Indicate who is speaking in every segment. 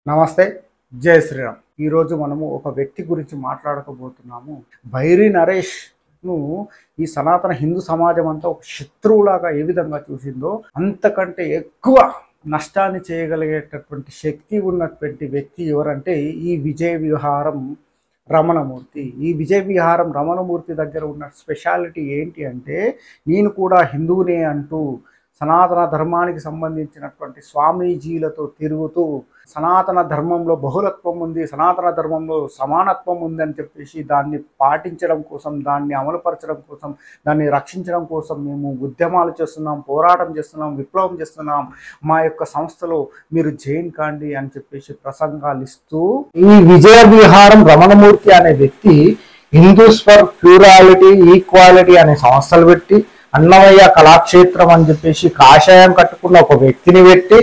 Speaker 1: నమస్తే. జై శ్రీరామ్. ఈరోజు మనము ఒక వ్యక్తి గురించి మాట్లాడకపోతున్నాము. బైరి నరేష్ను ఈ సనాతన హిందూ సమాజం అంతా ఒక శత్రువులాగా ఏ విధంగా చూసిందో అంతకంటే ఎక్కువ నష్టాన్ని చేయగలిగేటటువంటి శక్తి ఉన్నటువంటి వ్యక్తి ఎవరంటే ఈ విజయ విహారం రమణమూర్తి. ఈ విజయ విహారం రమణమూర్తి దగ్గర ఉన్న స్పెషాలిటీ ఏంటి అంటే, నేను కూడా హిందువునే అంటూ సనాతన ధర్మానికి సంబంధించినటువంటి స్వామీజీలతో తిరుగుతూ సనాతన ధర్మంలో బహుళత్వం ఉంది, సనాతన ధర్మంలో సమానత్వం ఉందని చెప్పేసి దాన్ని పాటించడం కోసం, దాన్ని అమలుపరచడం కోసం, దాన్ని రక్షించడం కోసం మేము ఉద్యమాలు చేస్తున్నాం, పోరాటం చేస్తున్నాం, విప్లవం చేస్తున్నాం, మా యొక్క సంస్థలో మీరు జైన్ కాండి అని చెప్పేసి ప్రసంగాలు ఇస్తూ ఈ విజయ విహారం రమణమూర్తి అనే వ్యక్తి హిందూస్ ఫర్ ప్యూరాలిటీ ఈక్వాలిటీ అనే సంస్థలు పెట్టి, అన్నమయ్య కళాక్షేత్రం అని చెప్పేసి కాషాయం కట్టుకున్న ఒక వ్యక్తిని పెట్టి,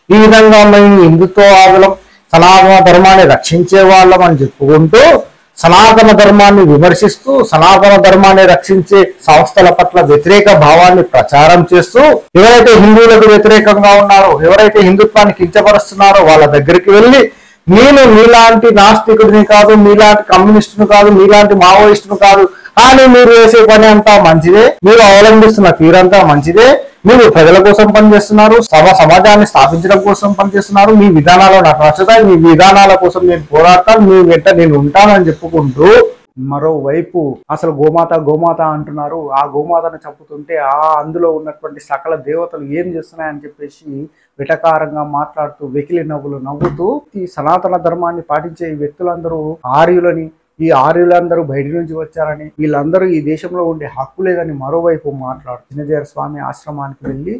Speaker 1: ఈ విధంగా మేము హిందుత్వవాదులం, సనాతన ధర్మాన్ని రక్షించే వాళ్ళం అని చెప్పుకుంటూ సనాతన ధర్మాన్ని విమర్శిస్తూ సనాతన ధర్మాన్ని రక్షించే సంస్థల పట్ల వ్యతిరేక భావాన్ని ప్రచారం చేస్తూ, ఎవరైతే హిందువులకు వ్యతిరేకంగా ఉన్నారో, ఎవరైతే హిందుత్వాన్ని కించపరుస్తున్నారో వాళ్ళ దగ్గరికి వెళ్ళి, నేను మీలాంటి నాస్తికుడిని కాదు, మీలాంటి కమ్యూనిస్టును కాదు, మీలాంటి మావోయిస్టును కాదు, కానీ మీరు వేసే పని అంతా మంచిదే, మీరు అవలంబిస్తున్న తీరంతా మంచిదే, మీరు ప్రజల కోసం పనిచేస్తున్నారు, సమాజాన్ని స్థాపించడం కోసం పనిచేస్తున్నారు, మీ విధానాలు నాకు నచ్చుతాయి, మీ విధానాల కోసం నేను పోరాడతాను, మీ వెంట నేను ఉంటానని చెప్పుకుంటూ, మరోవైపు అసలు గోమాత గోమాత అంటున్నారు. ఆ గోమాతను చంపుతుంటే అందులో ఉన్నటువంటి సకల దేవతలు ఏం చేస్తున్నాయని చెప్పేసి విటకారంగా మాట్లాడుతూ వెకిలి నవ్వులు నవ్వుతూ ఈ సనాతన ధర్మాన్ని పాటించే ఈ వ్యక్తులందరూ ఆర్యులని, ఈ ఆర్యులందరూ బయట నుంచి వచ్చారని, వీళ్ళందరూ ఈ దేశంలో ఉండే హక్కు లేదని మరోవైపు మాట్లాడు చిన్నజీయర్ స్వామి ఆశ్రమానికి వెళ్ళి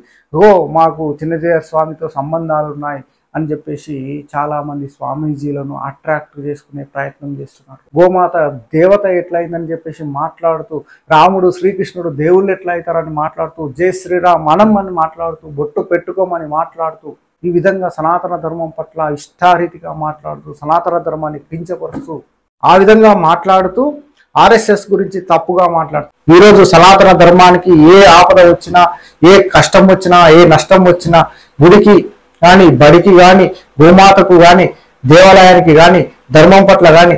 Speaker 1: మాకు చిన్నజీయర్ స్వామితో సంబంధాలు ఉన్నాయి అని చెప్పేసి చాలా మంది స్వామీజీలను అట్రాక్ట్ చేసుకునే ప్రయత్నం చేస్తున్నారు. గోమాత దేవత ఎట్లయిందని చెప్పేసి మాట్లాడుతూ, రాముడు శ్రీకృష్ణుడు దేవుళ్ళు ఎట్లా అవుతారని మాట్లాడుతూ, జై శ్రీరామ్ మనం అని మాట్లాడుతూ, బొట్టు పెట్టుకోమని మాట్లాడుతూ, ఈ విధంగా సనాతన ధర్మం పట్ల ఇష్టారీతిగా మాట్లాడుతూ, సనాతన ధర్మాన్ని కించపరుస్తూ, ఆ విధంగా మాట్లాడుతూ ఆర్ఎస్ఎస్ గురించి తప్పుగా మాట్లాడుతూ, ఈరోజు సనాతన ధర్మానికి ఏ ఆపద వచ్చినా, ఏ కష్టం వచ్చినా, ఏ నష్టం వచ్చినా, గుడికి కానీ, బడికి కానీ, గోమాతకు కానీ, దేవాలయానికి కానీ, ధర్మం పట్ల కానీ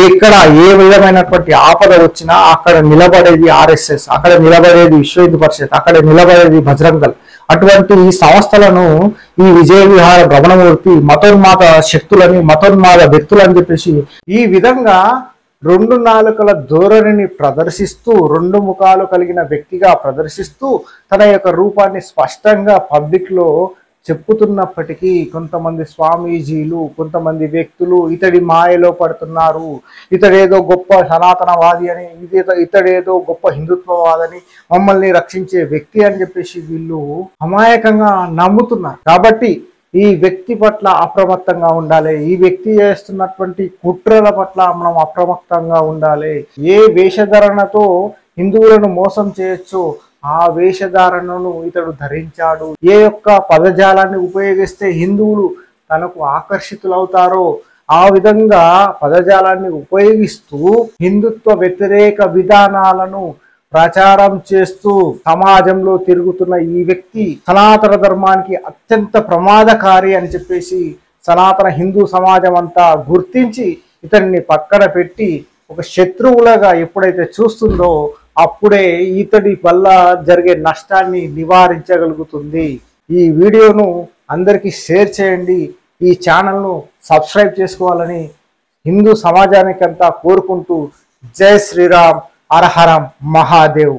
Speaker 1: ఎక్కడ ఏ విధమైనటువంటి ఆపద వచ్చినా అక్కడ నిలబడేది ఆర్ఎస్ఎస్, అక్కడ నిలబడేది విశ్వ హిందూ పరిషత్, అక్కడ నిలబడేది బజరంగ దళ్. అటువంటి ఈ సంస్థలను ఈ విజయ విహార రమణమూర్తి మతోన్మాద శక్తులని, మతోన్మాద వ్యక్తులని చెప్పేసి ఈ విధంగా రెండు నాలుకల ధోరణిని ప్రదర్శిస్తూ, రెండు ముఖాలు కలిగిన వ్యక్తిగా ప్రదర్శిస్తూ తన యొక్క రూపాన్ని స్పష్టంగా పబ్లిక్ లో చెప్పుతున్నప్పటికీ కొంతమంది స్వామీజీలు, కొంతమంది వ్యక్తులు ఇతడి మాయలో పడుతున్నారు, ఇతడేదో గొప్ప సనాతనవాది అని, ఇతడేదో గొప్ప హిందుత్వవాదని, మమ్మల్ని రక్షించే వ్యక్తి అని చెప్పేసి వీళ్ళు అమాయకంగా నమ్ముతున్నారు. కాబట్టి ఈ వ్యక్తి పట్ల అప్రమత్తంగా ఉండాలి. ఈ వ్యక్తి చేస్తున్నటువంటి కుట్రల పట్ల మనం అప్రమత్తంగా ఉండాలి. ఏ వేషధరణతో హిందువులను మోసం చేయొచ్చు ఆ వేషధారణను ఇతడు ధరించాడు. ఏ యొక్క పదజాలాన్ని ఉపయోగిస్తే హిందువులు తనకు ఆకర్షితులవుతారో ఆ విధంగా పదజాలాన్ని ఉపయోగిస్తూ హిందుత్వ వ్యతిరేక విధానాలను ప్రచారం చేస్తూ సమాజంలో తిరుగుతున్న ఈ వ్యక్తి సనాతన ధర్మానికి అత్యంత ప్రమాదకారి అని చెప్పేసి సనాతన హిందూ సమాజం అంతా గుర్తించి ఇతన్ని పక్కన పెట్టి ఒక శత్రువులుగా ఎప్పుడైతే చూస్తుందో అప్పుడే ఇతడి వల్ల జరిగే నష్టాన్ని నివారించగలుగుతుంది. ఈ వీడియోను అందరికీ షేర్ చేయండి. ఈ ఛానల్ను సబ్స్క్రైబ్ చేసుకోవాలని హిందూ సమాజానికంతా కోరుకుంటూ జై శ్రీరామ్, హర హర మహాదేవ్.